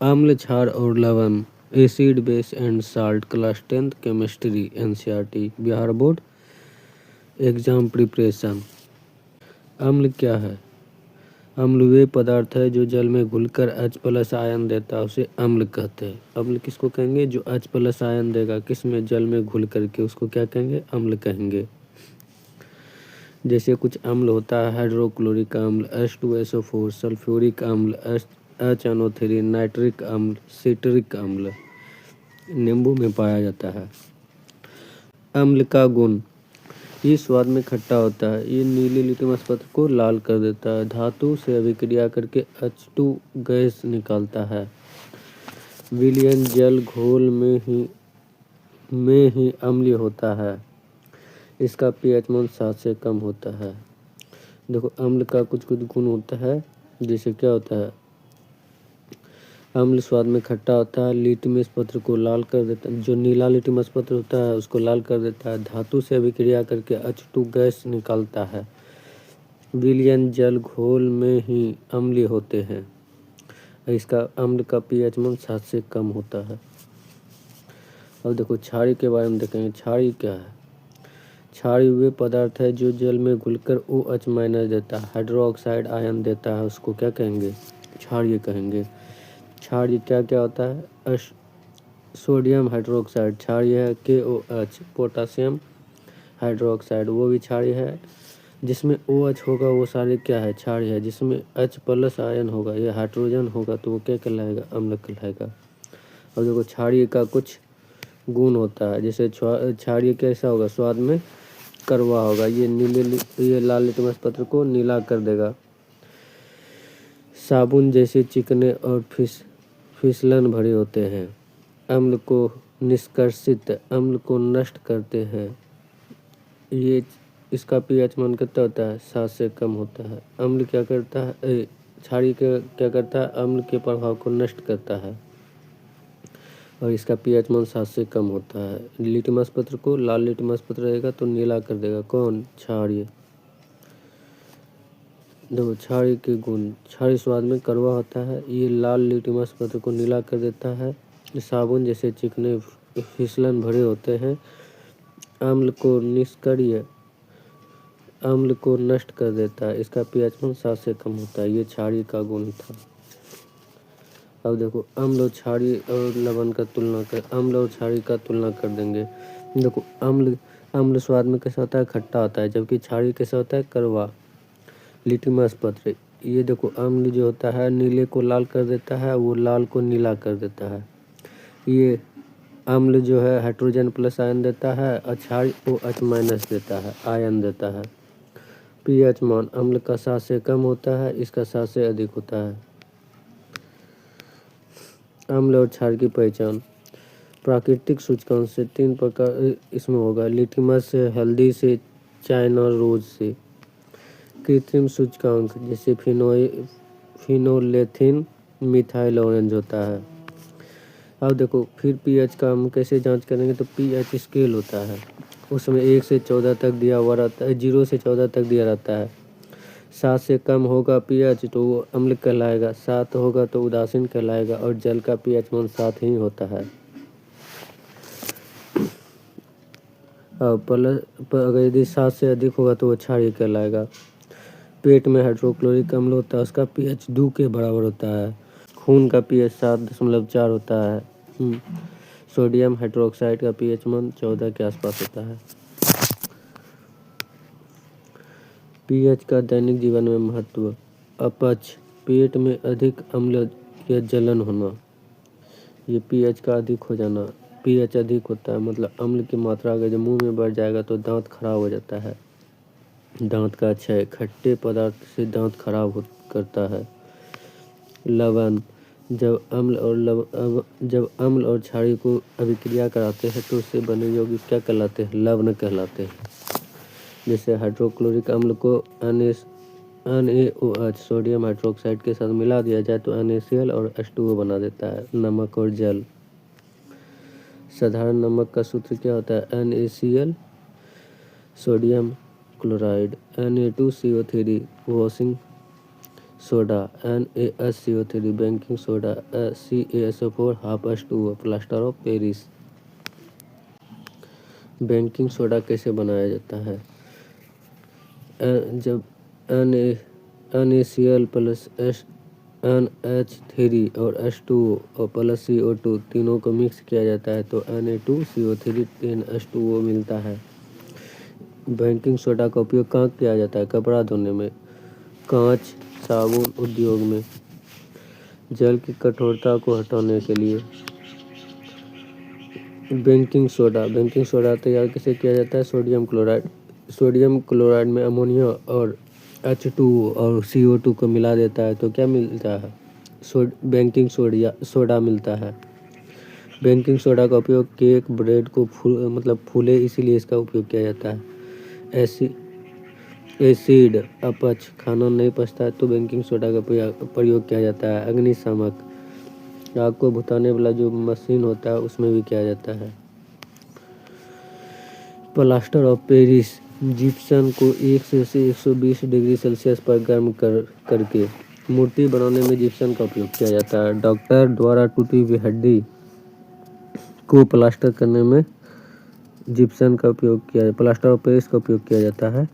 अम्ल, क्षार और लवण, acid, base and salt, class 10th chemistry, NCERT, Bihar board exam preparation. अम्ल क्या है? अम्ल वे पदार्थ है जो जल में घुलकर H+ आयन देता है, उसे अम्ल कहते हैं। अम्ल किसको कहेंगे? जो H+ आयन देगा किस में? जल में घुल करके, उसको क्या कहेंगे? अम्ल कहेंगे। जैसे कुछ अम्ल होता है हाइड्रोक्लोरिक अम्ल, H2SO4, सल्फ्यूरिक अम्ल, HNO3, नाइट्रिक अम्ल, सिट्रिक अम्ल नींबू में पाया जाता है। अम्ल का गुण, ये स्वाद में खट्टा होता है। ये नीले लिटमस पत्र को लाल कर देता है। धातु से अभिक्रिया करके H2 गैस निकालता है। विलयन जल घोल में ही अम्लीय होता है। इसका pH मान 7 से कम होता है। देखो अम्ल का कुछ कुछ गुण होता है, जैसे क्या होता है? अम्ल स्वाद में खट्टा होता है, लिटमस पत्र को लाल कर देता है, जो नीला लिटमस पत्र होता है उसको लाल कर देता है। धातु से अभिक्रिया करके H2 गैस निकालता है। विलयन जल घोल में ही अम्लीय होते हैं। इसका अम्ल का pH मान 7 से कम होता है। अब देखो क्षारीय के बारे में देखेंगे। क्षारीय क्या है? क्षारीय वे पदार्थ है जो जल में घुलकर OH- देता है, हाइड्रोक्साइड आयन देता है, उसको क्या कहेंगे? क्षारीय कहेंगे। क्षारीय क्या क्या होता है? सोडियम हाइड्रोक्साइड क्षारीय है, KOH। पोटासियम हाइड्रोक्साइड वो भी क्षारीय है। जिसमें OH होगा वो सारे क्या है? क्षारीय है। जिसमें H+ आयन होगा या हाइड्रोजन होगा तो वो क्या कहलाएगा? अम्ल कहलाएगा। और देखो क्षारीय का कुछ गुण होता है, जैसे क्षारीय कैसा होगा? स्वाद में कड़वा होगा। ये लाल लिटमस पत्र को नीला कर देगा। साबुन जैसे चिकने और फिसलन भरे होते हैं। अम्ल को निष्कर्षित, अम्ल को नष्ट करते हैं। ये इसका pH मान कितना होता है? 7 से कम होता है। अम्ल क्या करता है? क्षारीय क्या करता है? अम्ल के प्रभाव को नष्ट करता है और इसका pH मान 7 से कम होता है। लिटमस पत्र को, लाल लिटमस पत्र रहेगा तो नीला कर देगा। कौन? क्षारीय। देखो क्षारीय के गुण, क्षारीय स्वाद में कड़वा होता है। ये लाल लिटमस पत्र को नीला कर देता है। साबुन जैसे चिकने फिसलन भरे होते हैं। अम्ल को निष्क्रिय, अम्ल को नष्ट कर देता है। इसका pH मान 7 से कम होता है। ये क्षारीय का गुण था। अब देखो अम्ल और क्षारीय और लवण का तुलना कर, अम्ल और क्षारीय का तुलना कर देंगे। देखो अम्ल स्वाद में कैसा होता है? खट्टा होता है, जबकि क्षारीय कैसा होता है? कड़वा। लिटमस पत्र, ये देखो अम्ल जो होता है नीले को लाल कर देता है, वो लाल को नीला कर देता है। ये अम्ल जो है हाइड्रोजन+ आयन देता है और क्षारीय OH- देता है, आयन देता है। pH मान अम्ल का 7 से कम होता है, इसका 7 से अधिक होता है। अम्ल और क्षार की पहचान, प्राकृतिक सूचकांक से 3 प्रकार इसमें होगा। लिटमस से, हल्दी से, चाइना रोज से। कृत्रिम सूचकांक जैसे फिनोलेथिन, मिथाइल ऑरेंज होता है। अब देखो फिर pH का हम कैसे जांच करेंगे? तो pH स्केल होता है, उसमें 1 से 14 तक दिया हुआ रहता है, 0 से 14 तक दिया रहता है। 7 से कम होगा pH तो वो अम्ल कहलाएगा, 7 होगा तो उदासीन कहलाएगा और जल का pH मान 7 ही होता है। अगर यदि 7 से अधिक होगा तो वो क्षारीय कहलाएगा। पेट में हाइड्रोक्लोरिक अम्ल होता है, उसका pH 2 के बराबर होता है। खून का pH 7.4 होता है। सोडियम हाइड्रोक्साइड का pH मान 14 के आसपास होता है। pH का दैनिक जीवन में महत्व, अपच, पेट में अधिक अम्ल या जलन होना, ये pH का अधिक हो जाना। pH अधिक होता है मतलब अम्ल की मात्रा अगर जब मुंह में बढ़ जाएगा तो दांत खराब हो जाता है। दांत का क्षय, खट्टे पदार्थ से दांत खराब करता है। लवण, जब अम्ल और क्षारीय को अभिक्रिया कराते हैं तो उससे बने यौगिक क्या कहलाते हैं? लवण कहलाते हैं। जैसे हाइड्रोक्लोरिक अम्ल को NaOH सोडियम हाइड्रोक्साइड के साथ मिला दिया जाए तो NaCl और H2O बना देता है। नमक और जल, साधारण नमक का सूत्र क्या होता है? NaCl sodium chloride, Na2CO3 washing soda NaSCO3, baking soda CaSO4 half H2O, plaster of Paris. Baking soda कैसे बनाया जाता है? जब NaCl प्लस NH3 और H2O और प्लस CO2 तीनों को मिक्स किया जाता है तो Na2CO3 10H2O मिलता है। बेकिंग सोडा का उपयोग कहाँ किया जाता है? कपड़ा धोने में, कांच, साबुन उद्योग में, जल की कठोरता को हटाने के लिए। बेकिंग सोडा तैयार कैसे किया जाता है? सोडियम क्लोराइड में अमोनिया और H2O और CO2 को मिला देता है तो क्या मिलता है? बेकिंग सोडा मिलता है। बेकिंग सोडा का उपयोग केक, ब्रेड को फूले इसीलिए इसका उपयोग किया जाता है। एसिड अपच, खाना नहीं पचता है तो बेकिंग सोडा का प्रयोग किया जाता है। अग्निशामक, आग को बुझाने वाला जो मशीन होता है उसमें भी किया जाता है। प्लास्टर ऑफ पेरिस, जिप्सम को 100 से 120 डिग्री सेल्सियस पर गर्म करके मूर्ति बनाने में जिप्सम का उपयोग किया जाता है। डॉक्टर द्वारा टूटी हुई हड्डी को प्लास्टर करने में जिप्सम का उपयोग किया प्लास्टर ऑफ पेरिस का उपयोग किया जाता है।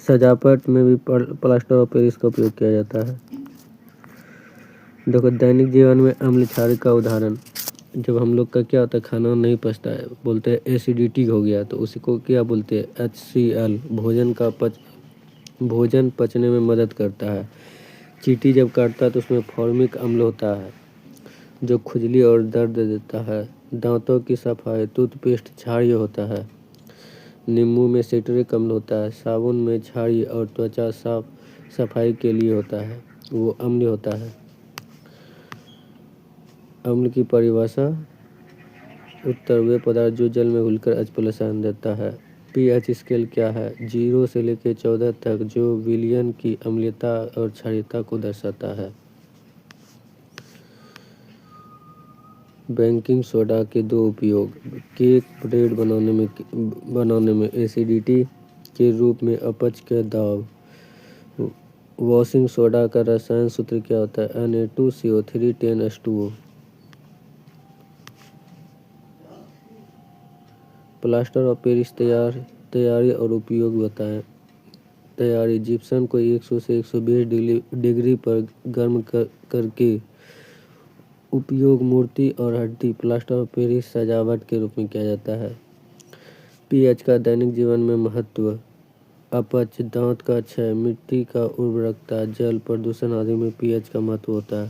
सजावट में भी प्लास्टर ऑफ पेरिस का उपयोग किया जाता है। देखो, दैनिक जीवन में अम्ल क्षार का उदाहरण, जब हम लोग का क्या होता है, खाना नहीं पचता है, बोलते हैं एसिडिटी हो गया, तो उसी को क्या बोलते हैं? HCl। भोजन पचने में मदद करता है। चींटी जब काटता है तो उसमें फॉर्मिक अम्ल होता है जो खुजली और दर्द देता है। दांतों की सफाई, टूथपेस्ट क्षारीय होता है। नींबू में सिट्रिक अम्ल होता है। साबुन में क्षारीय और त्वचा सफाई के लिए होता है, वो अम्ल होता है। अम्ल की परिभाषा, उत्तर वे पदार्थ जो जल में घुलकर H+ आयन देता है। pH स्केल क्या है? 0 से लेकर 14 तक, जो विलयन की अम्लीयता और क्षारीयता को दर्शाता है। बेकिंग सोडा के दो उपयोग, केक, ब्रेड बनाने में एसिडिटी के रूप में अपच के दाब। वॉशिंग सोडा का रसायन सूत्र क्या होता है? Na2CO3 10H2O। Plaster of Paris तैयारी और उपयोग बताएं। तैयारी, जिप्सम को 100 से 120 डिग्री पर गर्म करके उपयोग मूर्ति और हड्डी, प्लास्टर ऑफ पेरिस सजावट के रूप में किया जाता है। pH का दैनिक जीवन में महत्व, अपच, दांत का क्षय, मिट्टी का उर्वरकता, जल प्रदूषण आदि में pH का महत्व होता है।